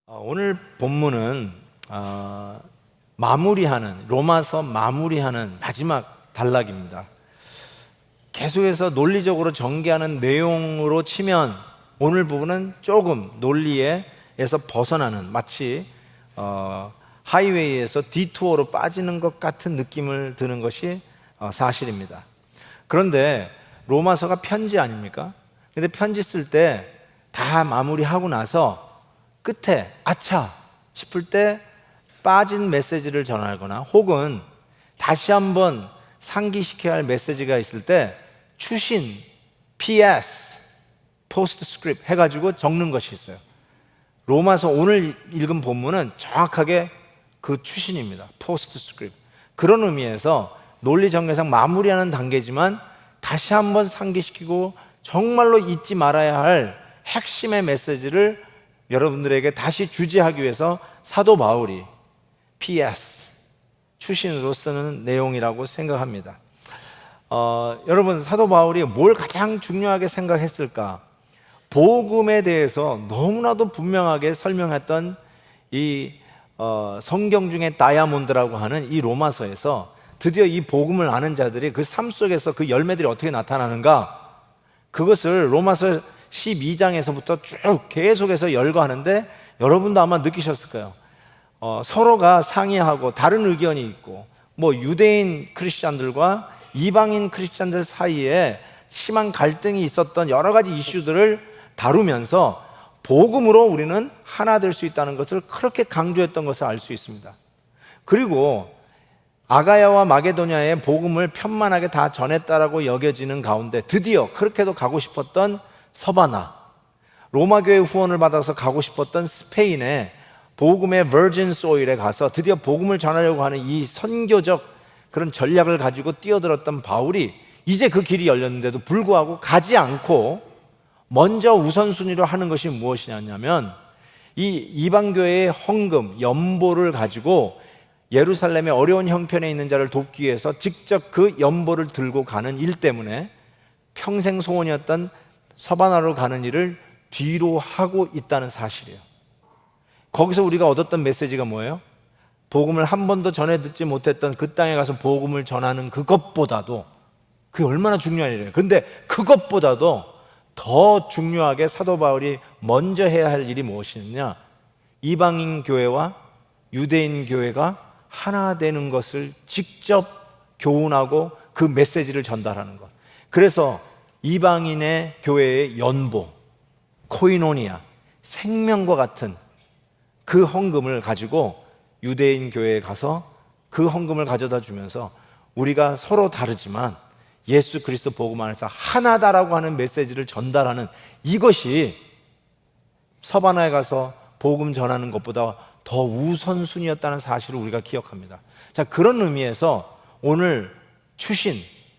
오늘 본문은 로마서 마무리하는 마지막 단락입니다. 계속해서 논리적으로 전개하는 내용으로 치면 오늘 부분은 조금 논리에서 벗어나는, 마치 하이웨이에서 디투어로 빠지는 것 같은 느낌을 드는 것이 사실입니다. 그런데 로마서가 편지 아닙니까? 근데 편지 쓸 때 다 마무리하고 나서 끝에 아차 싶을 때 빠진 메시지를 전하거나 혹은 다시 한번 상기시켜야 할 메시지가 있을 때 추신, PS, 포스트스크립트 해가지고 적는 것이 있어요. 로마서 오늘 읽은 본문은 정확하게 그 추신입니다. 포스트스크립트. 그런 의미에서 논리 전개상 마무리하는 단계지만 다시 한번 상기시키고 정말로 잊지 말아야 할 핵심의 메시지를 여러분들에게 다시 주지하기 위해서 사도 바울이 PS, 추신으로 쓰는 내용이라고 생각합니다. 여러분, 사도 바울이 뭘 가장 중요하게 생각했을까? 복음에 대해서 너무나도 분명하게 설명했던 이 성경 중에 다이아몬드라고 하는 이 로마서에서 드디어 이 복음을 아는 자들이 그 삶 속에서 그 열매들이 어떻게 나타나는가, 그것을 로마서 12장에서부터 쭉 계속해서 열거하는데 여러분도 아마 느끼셨을 거예요. 서로가 상의하고 다른 의견이 있고, 유대인 크리스찬들과 이방인 크리스찬들 사이에 심한 갈등이 있었던 여러 가지 이슈들을 다루면서 복음으로 우리는 하나 될 수 있다는 것을 그렇게 강조했던 것을 알 수 있습니다. 그리고 아가야와 마게도냐의 복음을 편만하게 다 전했다라고 여겨지는 가운데 드디어 그렇게도 가고 싶었던 서바나, 로마교회 후원을 받아서 가고 싶었던 스페인의 복음의 버진 소일에 가서 드디어 복음을 전하려고 하는 이 선교적 그런 전략을 가지고 뛰어들었던 바울이 이제 그 길이 열렸는데도 불구하고 가지 않고 먼저 우선순위로 하는 것이 무엇이냐면 이 이방교회의 헌금, 연보를 가지고 예루살렘의 어려운 형편에 있는 자를 돕기 위해서 직접 그 연보를 들고 가는 일 때문에 평생 소원이었던 서바나로 가는 일을 뒤로 하고 있다는 사실이에요. 거기서 우리가 얻었던 메시지가 뭐예요? 복음을 한 번도 전해 듣지 못했던 그 땅에 가서 복음을 전하는 그것보다도, 그게 얼마나 중요한 일이에요. 그런데 그것보다도 더 중요하게 사도 바울이 먼저 해야 할 일이 무엇이냐? 이방인 교회와 유대인 교회가 하나 되는 것을 직접 교훈하고 그 메시지를 전달하는 것. 그래서 이방인의 교회의 연보, 코이노니아, 생명과 같은 그 헌금을 가지고 유대인 교회에 가서 그 헌금을 가져다 주면서 우리가 서로 다르지만 예수 그리스도 복음 안에서 하나다라고 하는 메시지를 전달하는, 이것이 서바나에 가서 복음 전하는 것보다 더 우선순위였다는 사실을 우리가 기억합니다. 자, 그런 의미에서 오늘 추신,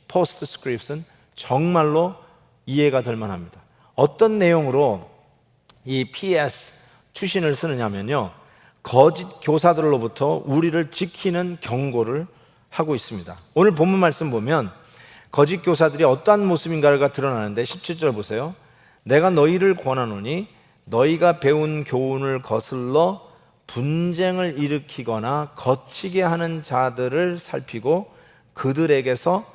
포스트스크립트는 정말로 이해가 될 만합니다. 어떤 내용으로 이 PS, 추신을 쓰느냐면요, 거짓 교사들로부터 우리를 지키는 경고를 하고 있습니다. 오늘 본문 말씀 보면 거짓 교사들이 어떠한 모습인가가 드러나는데 17절 보세요. 내가 너희를 권하노니 너희가 배운 교훈을 거슬러 분쟁을 일으키거나 거치게 하는 자들을 살피고 그들에게서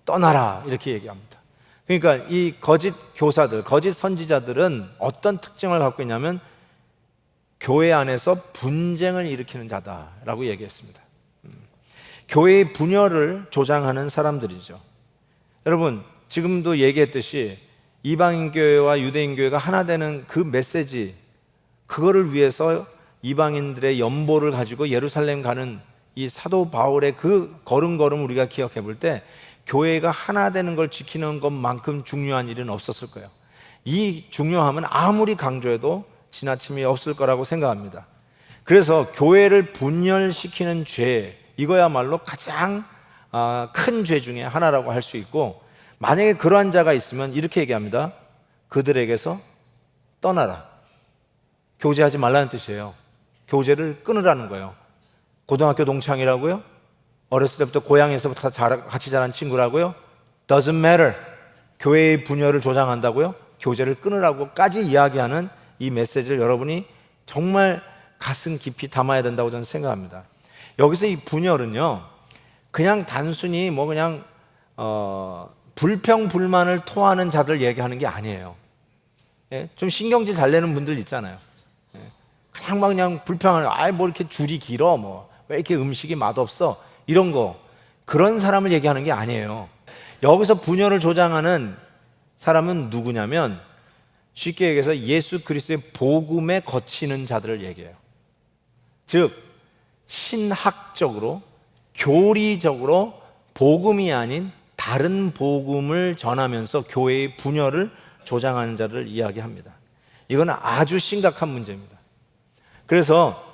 떠나라, 이렇게 얘기합니다. 그러니까 이 거짓 교사들, 거짓 선지자들은 어떤 특징을 갖고 있냐면 교회 안에서 분쟁을 일으키는 자다라고 얘기했습니다. 교회의 분열을 조장하는 사람들이죠. 여러분, 지금도 얘기했듯이 이방인 교회와 유대인 교회가 하나 되는 그 메시지, 그거를 위해서 이방인들의 연보를 가지고 예루살렘 가는 이 사도 바울의 그 걸음걸음 우리가 기억해 볼 때 교회가 하나 되는 걸 지키는 것만큼 중요한 일은 없었을 거예요. 이 중요함은 아무리 강조해도 지나침이 없을 거라고 생각합니다. 그래서 교회를 분열시키는 죄, 이거야말로 가장 큰 죄 중에 하나라고 할 수 있고, 만약에 그러한 자가 있으면 이렇게 얘기합니다. 그들에게서 떠나라. 교제하지 말라는 뜻이에요. 교제를 끊으라는 거예요. 고등학교 동창이라고요? 어렸을 때부터 고향에서부터 같이 자란 친구라고요? Doesn't matter. 교회의 분열을 조장한다고요? 교제를 끊으라고까지 이야기하는 이 메시지를 여러분이 정말 가슴 깊이 담아야 된다고 저는 생각합니다. 여기서 이 분열은요, 그냥 단순히 뭐 그냥 불평 불만을 토하는 자들 얘기하는 게 아니에요. 예? 좀 신경질 잘 내는 분들 있잖아요. 예? 그냥 막 그냥 불평하는, 뭐 이렇게 줄이 길어, 뭐 왜 이렇게 음식이 맛없어, 이런 거, 그런 사람을 얘기하는 게 아니에요. 여기서 분열을 조장하는 사람은 누구냐면, 쉽게 얘기해서 예수 그리스도의 복음에 거치는 자들을 얘기해요. 즉 신학적으로, 교리적으로 복음이 아닌 다른 복음을 전하면서 교회의 분열을 조장하는 자를 이야기합니다. 이건 아주 심각한 문제입니다. 그래서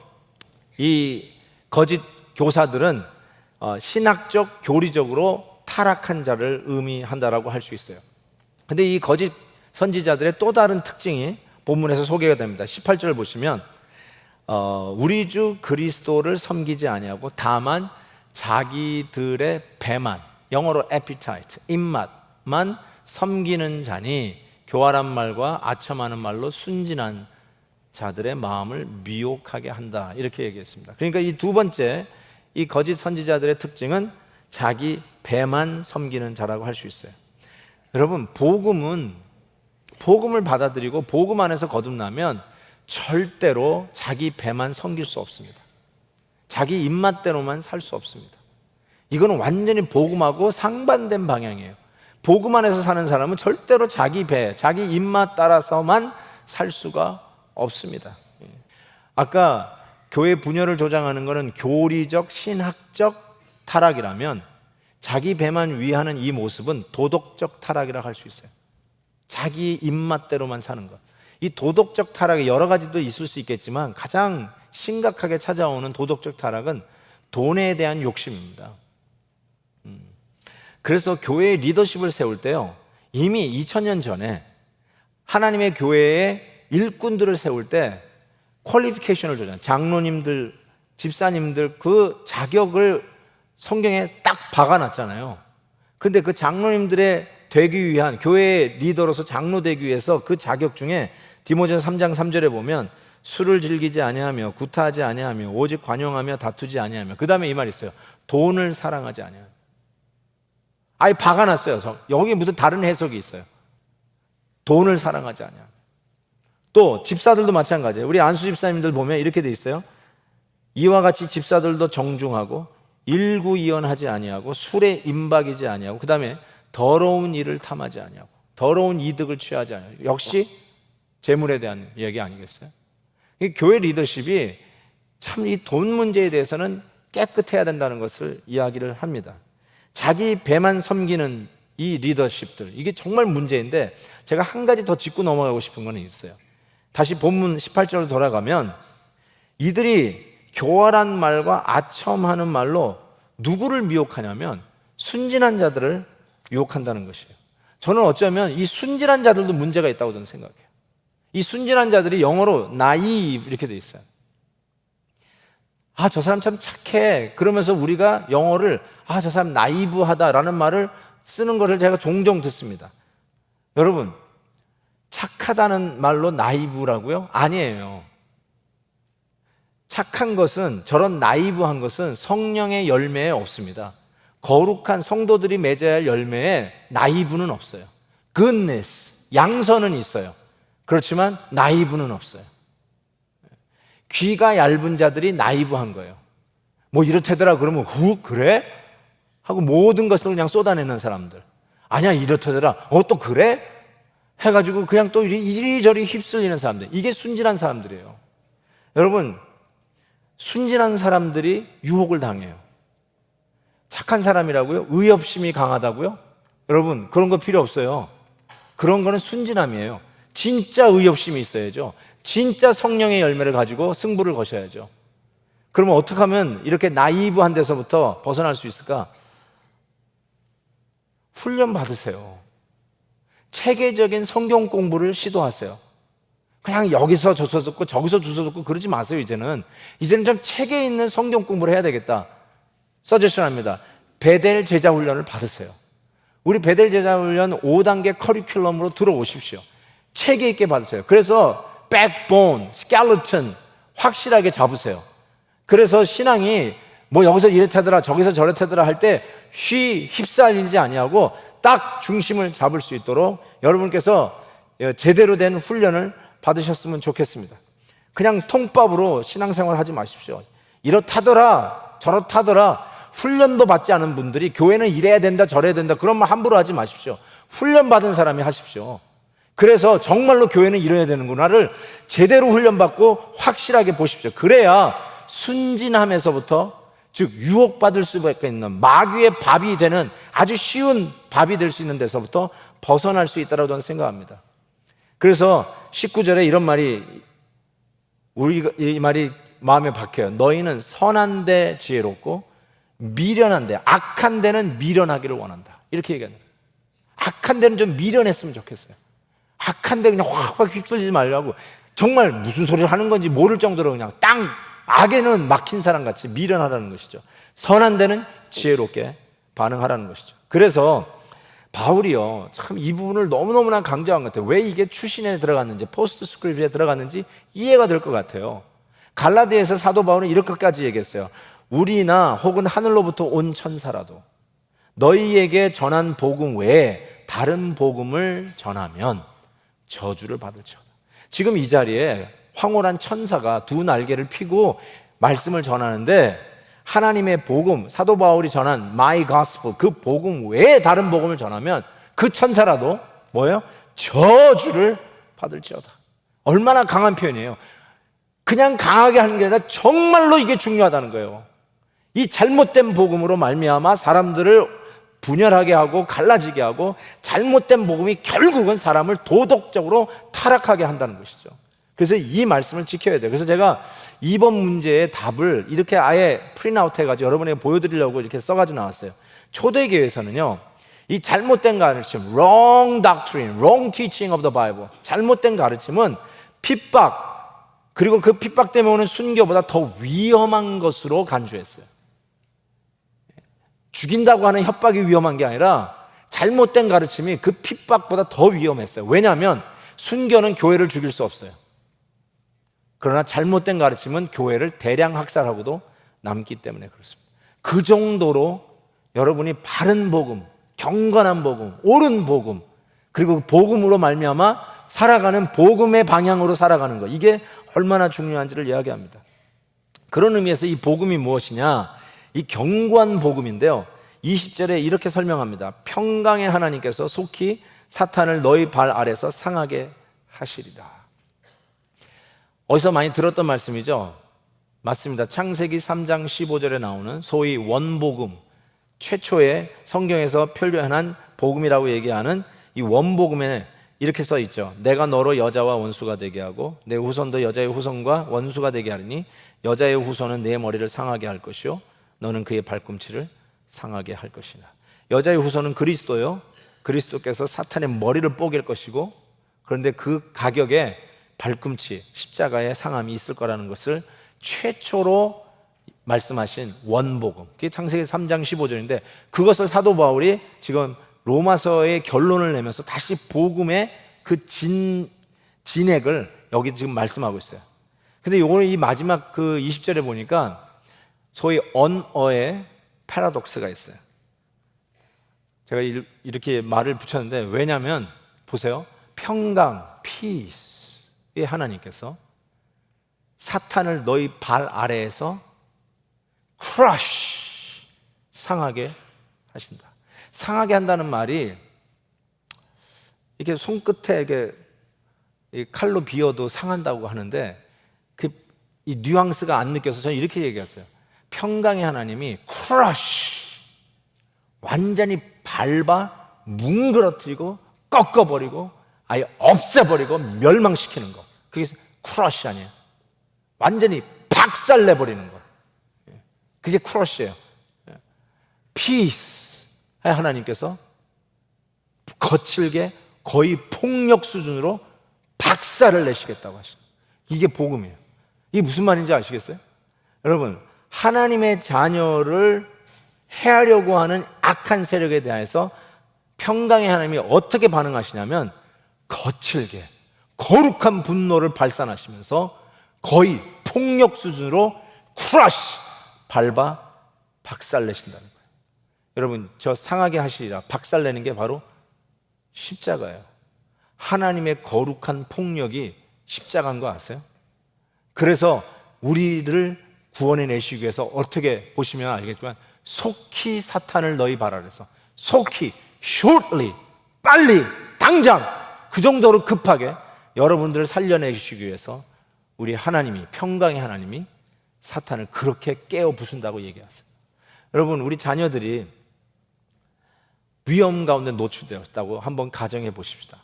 이 거짓 교사들은 신학적, 교리적으로 타락한 자를 의미한다라고 할 수 있어요. 근데 이 거짓 선지자들의 또 다른 특징이 본문에서 소개가 됩니다. 18절을 보시면 우리 주 그리스도를 섬기지 아니하고 다만 자기들의 배만, 영어로 appetite, 입맛만 섬기는 자니 교활한 말과 아첨하는 말로 순진한 자들의 마음을 미혹하게 한다, 이렇게 얘기했습니다. 그러니까 이 두 번째, 이 거짓 선지자들의 특징은 자기 배만 섬기는 자라고 할 수 있어요. 여러분, 복음을 받아들이고 복음 안에서 거듭나면 절대로 자기 배만 섬길 수 없습니다. 자기 입맛대로만 살 수 없습니다. 이거는 완전히 복음하고 상반된 방향이에요. 복음 안에서 사는 사람은 절대로 자기 배, 자기 입맛 따라서만 살 수가 없습니다. 아까 교회 분열을 조장하는 것은 교리적, 신학적 타락이라면, 자기 배만 위하는 이 모습은 도덕적 타락이라고 할 수 있어요. 자기 입맛대로만 사는 것. 이 도덕적 타락이 여러 가지도 있을 수 있겠지만 가장 심각하게 찾아오는 도덕적 타락은 돈에 대한 욕심입니다. 그래서 교회의 리더십을 세울 때요, 이미 2000년 전에 하나님의 교회의 일꾼들을 세울 때 퀄리피케이션을 주잖아요. 장로님들, 집사님들 그 자격을 성경에 딱 박아놨잖아요. 그런데 그 장로님들의 되기 위한, 교회의 리더로서 장로 되기 위해서 그 자격 중에 디모데전서 3장 3절에 보면 술을 즐기지 아니하며 구타하지 아니하며 오직 관용하며 다투지 아니하며, 그 다음에 이 말이 있어요. 돈을 사랑하지 아니하며. 아예 박아놨어요. 여기 무슨 다른 해석이 있어요. 돈을 사랑하지 아니하며. 또 집사들도 마찬가지예요. 우리 안수 집사님들 보면 이렇게 돼 있어요. 이와 같이 집사들도 정중하고 일구이연하지 아니하고 술에 임박이지 아니하고, 그 다음에 더러운 일을 탐하지 아니하고 더러운 이득을 취하지 아니하고. 역시 재물에 대한 얘기 아니겠어요? 교회 리더십이 참 이 돈 문제에 대해서는 깨끗해야 된다는 것을 이야기를 합니다. 자기 배만 섬기는 이 리더십들, 이게 정말 문제인데, 제가 한 가지 더 짚고 넘어가고 싶은 건 있어요. 다시 본문 18절로 돌아가면, 이들이 교활한 말과 아첨하는 말로 누구를 미혹하냐면 순진한 자들을 유혹한다는 것이에요. 저는 어쩌면 이 순진한 자들도 문제가 있다고 저는 생각해요. 이 순진한 자들이 영어로 naive 이렇게 돼 있어요. 저 사람 참 착해. 그러면서 우리가 영어를 저 사람 나이브하다라는 말을 쓰는 것을 제가 종종 듣습니다. 여러분, 착하다는 말로 나이브라고요? 아니에요. 착한 것은, 저런 나이브한 것은 성령의 열매에 없습니다. 거룩한 성도들이 맺어야 할 열매에 나이브는 없어요. goodness, 양선은 있어요. 그렇지만 나이브는 없어요. 귀가 얇은 자들이 나이브한 거예요. 뭐 이렇다더라 그러면 그래? 하고 모든 것을 그냥 쏟아내는 사람들. 아니야, 이렇다더라. 또 그래? 해가지고 그냥 또 이리저리 휩쓸리는 사람들. 이게 순진한 사람들이에요. 여러분, 순진한 사람들이 유혹을 당해요. 착한 사람이라고요? 의협심이 강하다고요? 여러분, 그런 거 필요 없어요. 그런 거는 순진함이에요. 진짜 의협심이 있어야죠. 진짜 성령의 열매를 가지고 승부를 거셔야죠. 그러면 어떻게 하면 이렇게 나이브한 데서부터 벗어날 수 있을까? 훈련 받으세요. 체계적인 성경 공부를 시도하세요. 그냥 여기서 저서 듣고 저기서 주워 듣고 그러지 마세요. 이제는 좀 체계 있는 성경 공부를 해야 되겠다. 서제션합니다. 베델 제자 훈련을 받으세요. 우리 베델 제자 훈련 5단계 커리큘럼으로 들어오십시오. 체계 있게 받으세요. 그래서 백본, 스켈레톤 확실하게 잡으세요. 그래서 신앙이 뭐 여기서 이렇다더라 저기서 저렇다더라 할 때 휩쓸리지 아니하고 딱 중심을 잡을 수 있도록 여러분께서 제대로 된 훈련을 받으셨으면 좋겠습니다. 그냥 통밥으로 신앙생활 하지 마십시오. 이렇다더라 저렇다더라 훈련도 받지 않은 분들이 교회는 이래야 된다 저래야 된다 그런 말 함부로 하지 마십시오. 훈련받은 사람이 하십시오. 그래서 정말로 교회는 이래야 되는구나를 제대로 훈련받고 확실하게 보십시오. 그래야 순진함에서부터 즉 유혹받을 수밖에 있는 마귀의 밥이 되는 아주 쉬운 밥이 될 수 있는 데서부터 벗어날 수 있다고 저는 생각합니다. 그래서 19절에 이런 말이 이 말이 마음에 박혀요. 너희는 선한 데 지혜롭고 미련한 데 악한 데는 미련하기를 원한다. 이렇게 얘기합니다. 악한 데는 좀 미련했으면 좋겠어요. 악한 데 그냥 확 휩쓸리지 말라고 정말 무슨 소리를 하는 건지 모를 정도로 그냥 땅 악에는 막힌 사람 같이 미련하라는 것이죠. 선한 데는 지혜롭게 반응하라는 것이죠. 그래서 바울이요 참 이 부분을 너무너무나 강조한 것 같아요. 왜 이게 추신에 들어갔는지 포스트 스크립트에 들어갔는지 이해가 될 것 같아요. 갈라디아에서 사도 바울은 이렇게까지 얘기했어요. 우리나 혹은 하늘로부터 온 천사라도 너희에게 전한 복음 외에 다른 복음을 전하면 저주를 받을지어다. 지금 이 자리에 황홀한 천사가 두 날개를 펴고 말씀을 전하는데 하나님의 복음, 사도 바울이 전한 My Gospel 그 복음 외에 다른 복음을 전하면 그 천사라도 뭐예요? 저주를 받을지어다. 얼마나 강한 표현이에요. 그냥 강하게 하는 게 아니라 정말로 이게 중요하다는 거예요. 이 잘못된 복음으로 말미암아 사람들을 분열하게 하고 갈라지게 하고 잘못된 복음이 결국은 사람을 도덕적으로 타락하게 한다는 것이죠. 그래서 이 말씀을 지켜야 돼요. 그래서 제가 이번 문제의 답을 이렇게 아예 프린아웃 해가지고 여러분에게 보여드리려고 이렇게 써가지고 나왔어요. 초대교회에서는요 이 잘못된 가르침, wrong doctrine, wrong teaching of the Bible, 잘못된 가르침은 핍박, 그리고 그 핍박 때문에 오는 순교보다 더 위험한 것으로 간주했어요. 죽인다고 하는 협박이 위험한 게 아니라 잘못된 가르침이 그 핍박보다 더 위험했어요. 왜냐하면 순교는 교회를 죽일 수 없어요. 그러나 잘못된 가르침은 교회를 대량 학살하고도 남기 때문에 그렇습니다. 그 정도로 여러분이 바른 복음, 경건한 복음, 옳은 복음, 그리고 복음으로 말미암아 살아가는 복음의 방향으로 살아가는 것, 이게 얼마나 중요한지를 이야기합니다. 그런 의미에서 이 복음이 무엇이냐, 이 견고한 복음인데요 20절에 이렇게 설명합니다. 평강의 하나님께서 속히 사탄을 너희 발 아래서 상하게 하시리라. 어디서 많이 들었던 말씀이죠? 맞습니다. 창세기 3장 15절에 나오는 소위 원복음, 최초의 성경에서 표현한 복음이라고 얘기하는 이 원복음에 이렇게 써 있죠. 내가 너로 여자와 원수가 되게 하고 내 후손도 여자의 후손과 원수가 되게 하리니 여자의 후손은 내 머리를 상하게 할 것이요 너는 그의 발꿈치를 상하게 할 것이나. 여자의 후손은 그리스도요, 그리스도께서 사탄의 머리를 뽀갤 것이고 그런데 그 가격에 발꿈치, 십자가의 상함이 있을 거라는 것을 최초로 말씀하신 원복음, 그게 창세기 3장 15절인데 그것을 사도 바울이 지금 로마서의 결론을 내면서 다시 복음의 그 진액을 여기 지금 말씀하고 있어요. 근데 요거는 이 마지막 그 20절에 보니까 소위 언어의 패러독스가 있어요. 제가 이렇게 말을 붙였는데 왜냐하면 보세요. 평강, 피스의 하나님께서 사탄을 너희 발 아래에서 crush, 상하게 하신다. 상하게 한다는 말이 이렇게 손끝에 이렇게 칼로 비어도 상한다고 하는데 이 뉘앙스가 안 느껴서 저는 이렇게 얘기했어요. 평강의 하나님이 crush, 완전히 밟아 뭉그러뜨리고 꺾어버리고 아예 없애버리고 멸망시키는 거, 그게 crush 아니에요. 완전히 박살내버리는 거, 그게 crush예요. peace, 하나님께서 거칠게 거의 폭력 수준으로 박살을 내시겠다고 하시는, 이게 복음이에요. 이게 무슨 말인지 아시겠어요? 여러분, 하나님의 자녀를 해하려고 하는 악한 세력에 대해서 평강의 하나님이 어떻게 반응하시냐면 거칠게 거룩한 분노를 발산하시면서 거의 폭력 수준으로 크러쉬, 밟아 박살내신다는 거예요. 여러분, 저 상하게 하시리라 박살내는 게 바로 십자가예요. 하나님의 거룩한 폭력이 십자가인 거 아세요? 그래서 우리를 구원해 내시기 위해서 어떻게 보시면 알겠지만 속히 사탄을 너희 발아래서, 속히, shortly, 빨리, 당장, 그 정도로 급하게 여러분들을 살려내시기 위해서 우리 하나님이, 평강의 하나님이 사탄을 그렇게 깨어 부순다고 얘기하세요. 여러분, 우리 자녀들이 위험 가운데 노출되었다고 한번 가정해 보십시다.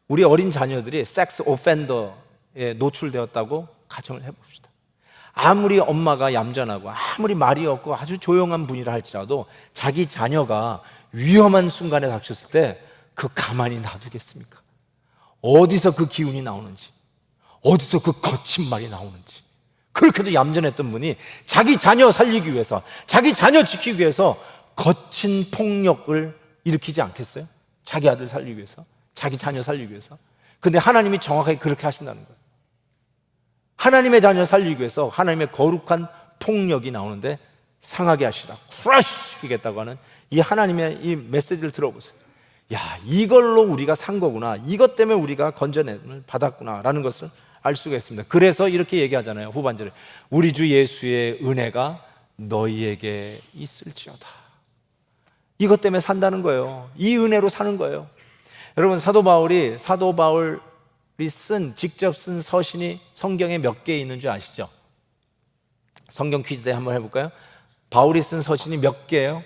우리 어린 자녀들이 섹스 오펜더에 노출되었다고 가정을 해봅시다. 아무리 엄마가 얌전하고 아무리 말이 없고 아주 조용한 분이라 할지라도 자기 자녀가 위험한 순간에 닥쳤을 때 그 가만히 놔두겠습니까? 어디서 그 기운이 나오는지, 어디서 그 거친 말이 나오는지. 그렇게도 얌전했던 분이 자기 자녀 살리기 위해서, 자기 자녀 지키기 위해서 거친 폭력을 일으키지 않겠어요? 자기 아들 살리기 위해서, 자기 자녀 살리기 위해서. 근데 하나님이 정확하게 그렇게 하신다는 거예요. 하나님의 자녀 살리기 위해서 하나님의 거룩한 폭력이 나오는데 상하게 하시라, 크러쉬 시키겠다고 하는 이 하나님의 이 메시지를 들어보세요. 야, 이걸로 우리가 산 거구나, 이것 때문에 우리가 건져냄을 받았구나 라는 것을 알 수가 있습니다. 그래서 이렇게 얘기하잖아요, 후반절에. 우리 주 예수의 은혜가 너희에게 있을지어다. 이것 때문에 산다는 거예요. 이 은혜로 사는 거예요. 여러분, 사도 바울이 직접 쓴 서신이 성경에 몇 개 있는 줄 아시죠? 성경 퀴즈 대회 한번 해볼까요? 바울이 쓴 서신이 몇 개예요?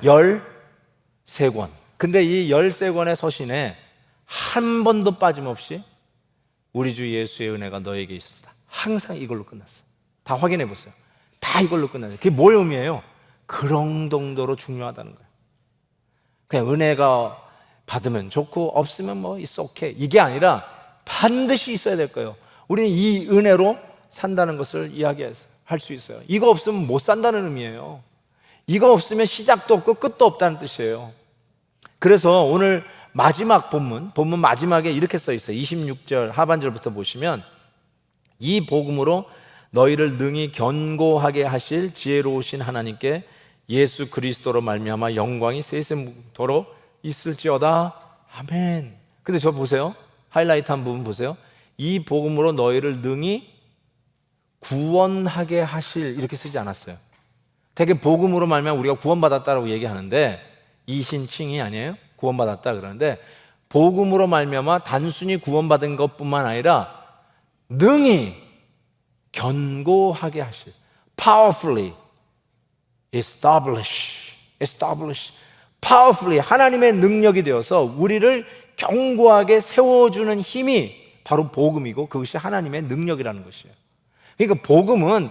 13권. 근데 이 13권의 서신에 한 번도 빠짐없이 우리 주 예수의 은혜가 너에게 있었다, 항상 이걸로 끝났어요. 다 확인해 보세요. 다 이걸로 끝났어요. 그게 뭘 의미해요? 그런 정도로 중요하다는 거예요. 그냥 은혜가 받으면 좋고 없으면 뭐 it's okay, 이게 아니라 반드시 있어야 될 거예요. 우리는 이 은혜로 산다는 것을 이야기할 수 있어요. 이거 없으면 못 산다는 의미예요. 이거 없으면 시작도 없고 끝도 없다는 뜻이에요. 그래서 오늘 마지막 본문 마지막에 이렇게 써 있어요. 26절 하반절부터 보시면, 이 복음으로 너희를 능히 견고하게 하실 지혜로우신 하나님께 예수 그리스도로 말미암아 영광이 세세토록 있을지어다. 아멘. 근데 저 보세요, 하이라이트한 부분 보세요. 이 복음으로 너희를 능히 구원하게 하실, 이렇게 쓰지 않았어요. 되게 복음으로 말미암아 우리가 구원받았다라고 얘기하는데 이신칭이 아니에요. 구원받았다 그러는데, 복음으로 말미암아 단순히 구원받은 것뿐만 아니라 능히 견고하게 하실, powerfully establish, powerfully 하나님의 능력이 되어서 우리를 견고하게 세워주는 힘이 바로 복음이고, 그것이 하나님의 능력이라는 것이에요. 그러니까 복음은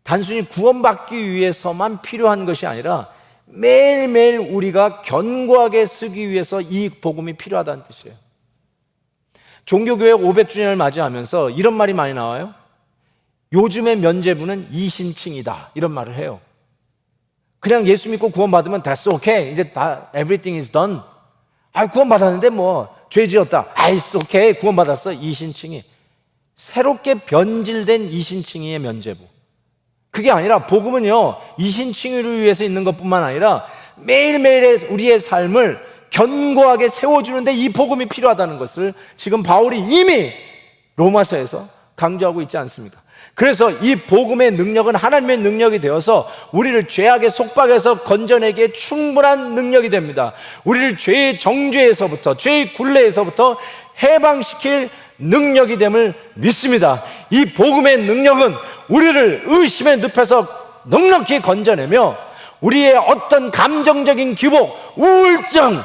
단순히 구원받기 위해서만 필요한 것이 아니라 매일매일 우리가 견고하게 쓰기 위해서 이 복음이 필요하다는 뜻이에요. 종교교회 500주년을 맞이하면서 이런 말이 많이 나와요. 요즘의 면죄부는 이신칭이다, 이런 말을 해요. 그냥 예수 믿고 구원받으면 that's okay, 이제 다 everything is done. 구원받았는데 뭐 죄 지었다, it's okay, 구원받았어. 이신칭이 새롭게 변질된 이신칭이의 면죄부. 그게 아니라 복음은요, 이신칭의를 위해서 있는 것뿐만 아니라 매일매일의 우리의 삶을 견고하게 세워주는데 이 복음이 필요하다는 것을 지금 바울이 이미 로마서에서 강조하고 있지 않습니까? 그래서 이 복음의 능력은 하나님의 능력이 되어서 우리를 죄악의 속박에서 건져내기에 충분한 능력이 됩니다. 우리를 죄의 정죄에서부터, 죄의 굴레에서부터 해방시킬 능력이 됨을 믿습니다. 이 복음의 능력은 우리를 의심의 늪에서 넉넉히 건져내며 우리의 어떤 감정적인 기복, 우울증,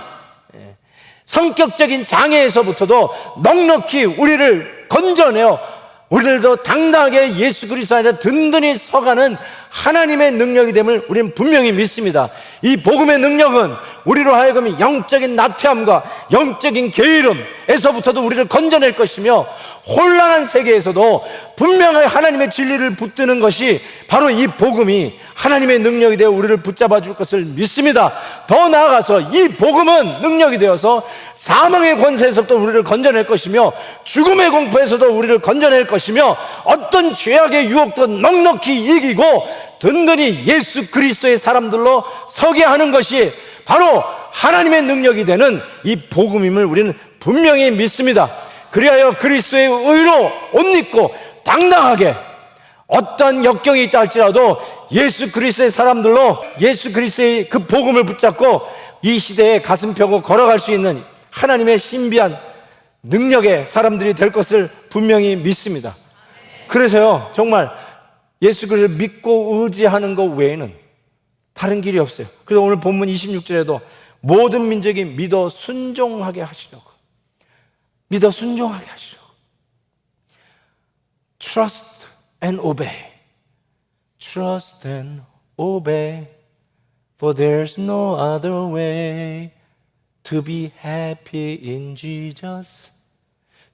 성격적인 장애에서부터도 넉넉히 우리를 건져내어 우리들도 당당하게 예수 그리스도 안에 든든히 서가는 하나님의 능력이 됨을 우리는 분명히 믿습니다. 이 복음의 능력은 우리로 하여금 영적인 나태함과 영적인 게으름에서부터도 우리를 건져낼 것이며, 혼란한 세계에서도 분명히 하나님의 진리를 붙드는 것이 바로 이 복음이 하나님의 능력이 되어 우리를 붙잡아 줄 것을 믿습니다. 더 나아가서 이 복음은 능력이 되어서 사망의 권세에서부터 우리를 건져낼 것이며 죽음의 공포에서도 우리를 건져낼 것이며 어떤 죄악의 유혹도 넉넉히 이기고 든든히 예수 그리스도의 사람들로 서게 하는 것이 바로 하나님의 능력이 되는 이 복음임을 우리는 분명히 믿습니다. 그리하여 그리스도의 의로 옷 입고 당당하게 어떤 역경이 있다 할지라도 예수 그리스도의 사람들로 예수 그리스도의 그 복음을 붙잡고 이 시대에 가슴 펴고 걸어갈 수 있는 하나님의 신비한 능력의 사람들이 될 것을 분명히 믿습니다. 그래서요, 정말 예수 그리스도를 믿고 의지하는 것 외에는 다른 길이 없어요. 그래서 오늘 본문 26절에도 모든 민족이 믿어 순종하게 하시려고, 믿어 순종하게 하시려고. Trust and obey. Trust and obey. For there's no other way to be happy in Jesus.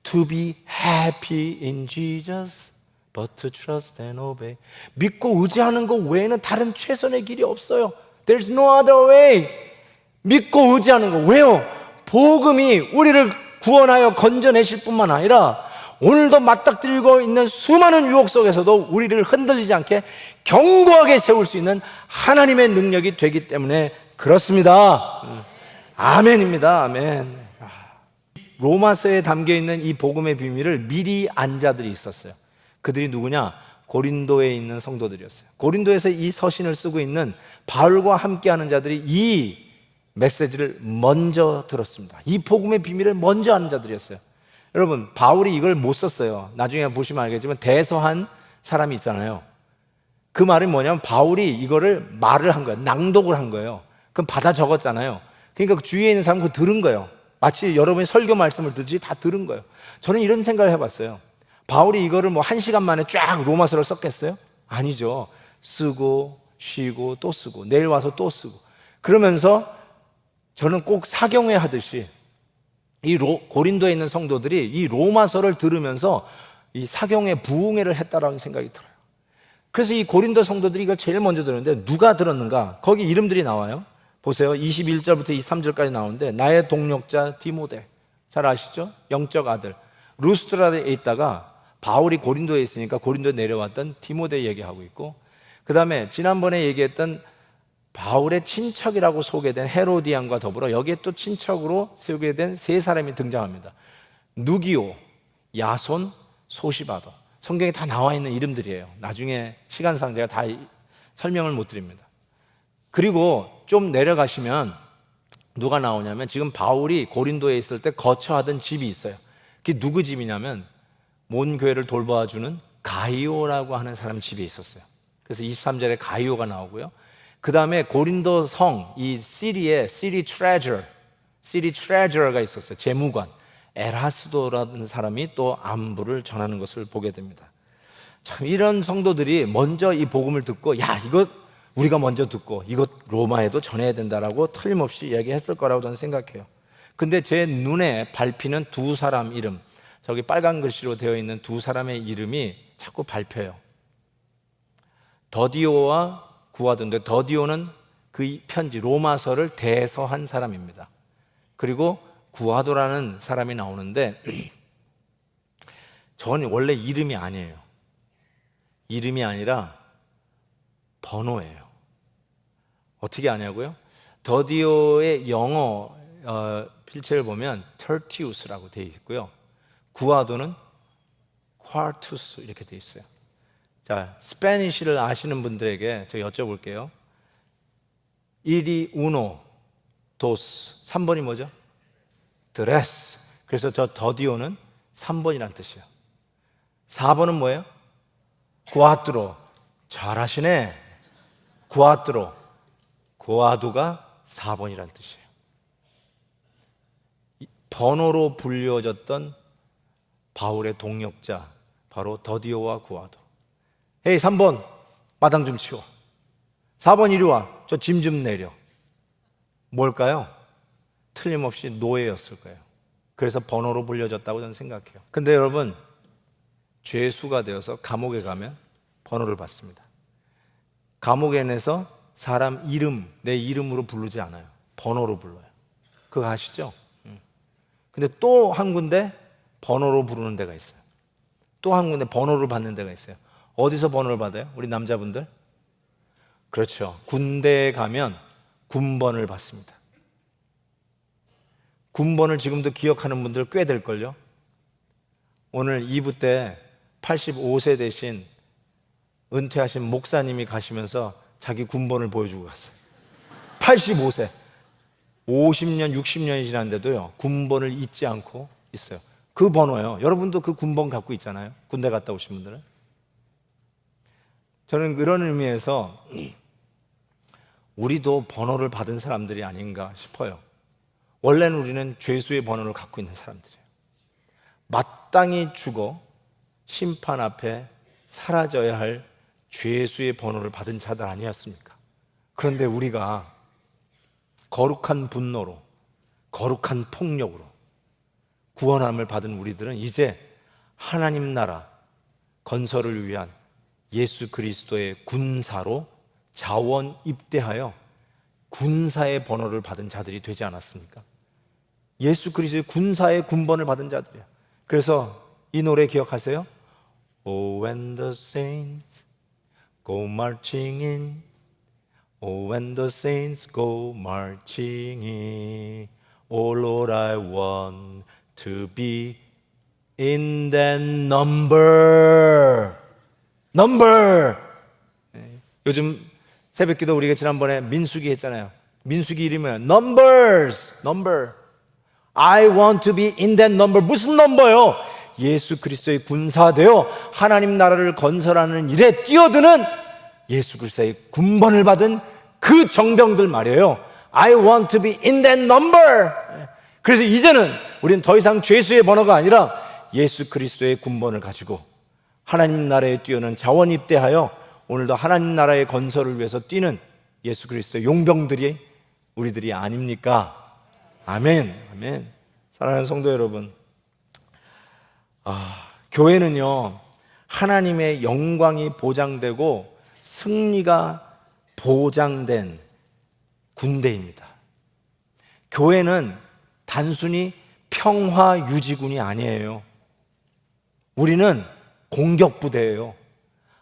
To be happy in Jesus. But to trust and obey. 믿고 의지하는 것 외에는 다른 최선의 길이 없어요. There's no other way. 믿고 의지하는 것. 왜요? 복음이 우리를 구원하여 건져내실 뿐만 아니라 오늘도 맞닥뜨리고 있는 수많은 유혹 속에서도 우리를 흔들리지 않게 견고하게 세울 수 있는 하나님의 능력이 되기 때문에 그렇습니다. 아멘입니다. 아멘. 로마서에 담겨있는 이 복음의 비밀을 미리 안 자들이 있었어요. 그들이 누구냐? 고린도에 있는 성도들이었어요. 고린도에서 이 서신을 쓰고 있는 바울과 함께하는 자들이 이 메시지를 먼저 들었습니다. 이 복음의 비밀을 먼저 아는 자들이었어요. 여러분, 바울이 이걸 못 썼어요. 나중에 보시면 알겠지만 대서한 사람이 있잖아요. 그 말이 뭐냐면 바울이 이거를 말을 한 거예요. 낭독을 한 거예요. 그럼 받아 적었잖아요. 그러니까 그 주위에 있는 사람은 그거 들은 거예요. 마치 여러분이 설교 말씀을 듣지 다 들은 거예요. 저는 이런 생각을 해봤어요. 바울이 이거를 뭐 1시간 만에 쫙 로마서를 썼겠어요? 아니죠. 쓰고 쉬고 또 쓰고 내일 와서 또 쓰고 그러면서 저는 꼭 사경회 하듯이 이 고린도에 있는 성도들이 이 로마서를 들으면서 이 사경회 부흥회를 했다라는 생각이 들어요. 그래서 이 고린도 성도들이 이걸 제일 먼저 들었는데 누가 들었는가? 거기 이름들이 나와요. 보세요. 21절부터 23절까지 나오는데 나의 동력자 디모데, 잘 아시죠? 영적 아들. 루스트라에 있다가 바울이 고린도에 있으니까 고린도에 내려왔던 디모데 얘기하고 있고, 그 다음에 지난번에 얘기했던 바울의 친척이라고 소개된 헤로디안과 더불어 여기에 또 친척으로 소개된 세 사람이 등장합니다. 누기오, 야손, 소시바도. 성경에 다 나와 있는 이름들이에요. 나중에 시간상 제가 다 설명을 못 드립니다. 그리고 좀 내려가시면 누가 나오냐면 지금 바울이 고린도에 있을 때 거처하던 집이 있어요. 그게 누구 집이냐면 몬 교회를 돌봐주는 가이오라고 하는 사람 집에 있었어요. 그래서 23절에 가이오가 나오고요. 그 다음에 고린도 성, 이 시리에 시리 트레저가 있었어요. 재무관 에라스도라는 사람이 또 안부를 전하는 것을 보게 됩니다. 참 이런 성도들이 먼저 이 복음을 듣고 야 이거 우리가 먼저 듣고 이것 로마에도 전해야 된다라고 틀림없이 이야기했을 거라고 저는 생각해요. 근데 제 눈에 밟히는 두 사람 이름, 저기 빨간 글씨로 되어 있는 두 사람의 이름이 자꾸 밟혀요. 더디오와 구아도인데 더디오는 그 편지 로마서를 대서한 사람입니다. 그리고 구아도라는 사람이 나오는데 저는 원래 이름이 아니에요. 이름이 아니라 번호예요. 어떻게 아냐고요? 더디오의 영어 필체를 보면 터티우스라고 되어 있고요. 구아도는 콰르투스 이렇게 되어 있어요. 자, 스페니쉬를 아시는 분들에게 제가 여쭤볼게요. 1이 우노, 도스, 3번이 뭐죠? 드레스. 그래서 저 더디오는 3번이라는 뜻이에요. 4번은 뭐예요? 구아트로. 잘하시네. 구아트로. 구아두가 4번이라는 뜻이에요. 번호로 불려졌던 바울의 동역자 바로 더디오와 구아도. 헤이 3번 마당 좀 치워. 4번 이리 와. 저 짐 좀 내려. 뭘까요? 틀림없이 노예였을 거예요. 그래서 번호로 불려졌다고 저는 생각해요. 근데 여러분 죄수가 되어서 감옥에 가면 번호를 받습니다. 감옥에 내서 사람 이름, 내 이름으로 부르지 않아요. 번호로 불러요. 그거 아시죠? 근데 또 한 군데 번호로 부르는 데가 있어요. 또 한 군데 번호를 받는 데가 있어요. 어디서 번호를 받아요? 우리 남자분들? 그렇죠. 군대에 가면 군번을 받습니다. 군번을 지금도 기억하는 분들 꽤 될걸요? 오늘 2부 때 85세 되신 은퇴하신 목사님이 가시면서 자기 군번을 보여주고 갔어요. 85세. 50년, 60년이 지났는데도요, 군번을 잊지 않고 있어요. 그 번호요. 여러분도 그 군번 갖고 있잖아요. 군대 갔다 오신 분들은. 저는 그런 의미에서 우리도 번호를 받은 사람들이 아닌가 싶어요. 원래는 우리는 죄수의 번호를 갖고 있는 사람들이에요. 마땅히 죽어 심판 앞에 사라져야 할 죄수의 번호를 받은 자들 아니었습니까? 그런데 우리가 거룩한 분노로, 거룩한 폭력으로 구원함을 받은 우리들은 이제 하나님 나라 건설을 위한 예수 그리스도의 군사로 자원 입대하여 군사의 번호를 받은 자들이 되지 않았습니까? 예수 그리스도의 군사의 군번을 받은 자들이에요. 그래서 이 노래 기억하세요? Oh, when the saints go marching in, oh, when the saints go marching in, oh Lord, I want to be in that number. 요즘 새벽기도 우리가 지난번에 민수기 했잖아요. 민수기 이름이 numbers. I want to be in that number. 무슨 넘버요? 예수 그리스도의 군사되어 하나님 나라를 건설하는 일에 뛰어드는 예수 그리스도의 군번을 받은 그 정병들 말이에요. I want to be in that number. 그래서 이제는 우리는 더 이상 죄수의 번호가 아니라 예수 그리스도의 군번을 가지고 하나님 나라에 뛰어는 자원 입대하여 오늘도 하나님 나라의 건설을 위해서 뛰는 예수 그리스도의 용병들이 우리들이 아닙니까? 아멘. 아멘. 사랑하는 성도 여러분, 교회는요, 하나님의 영광이 보장되고 승리가 보장된 군대입니다. 교회는 단순히 평화 유지군이 아니에요. 우리는 공격부대예요.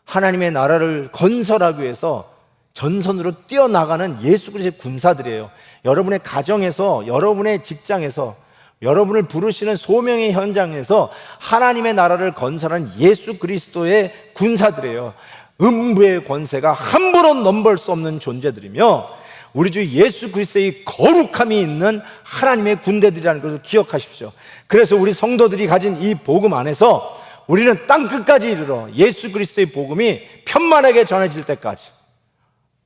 하나님의 나라를 건설하기 위해서 전선으로 뛰어나가는 예수 그리스도의 군사들이에요. 여러분의 가정에서, 여러분의 직장에서, 여러분을 부르시는 소명의 현장에서 하나님의 나라를 건설하는 예수 그리스도의 군사들이에요. 음부의 권세가 함부로 넘볼 수 없는 존재들이며 우리 주 예수 그리스도의 거룩함이 있는 하나님의 군대들이라는 것을 기억하십시오. 그래서 우리 성도들이 가진 이 복음 안에서 우리는 땅끝까지 이르러 예수 그리스도의 복음이 편만하게 전해질 때까지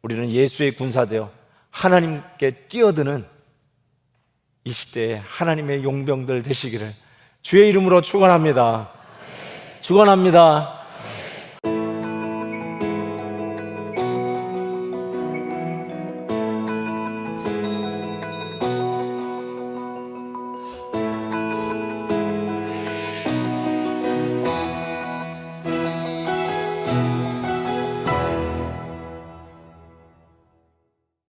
우리는 예수의 군사되어 하나님께 뛰어드는 이 시대에 하나님의 용병들 되시기를 주의 이름으로 축원합니다. 축원합니다.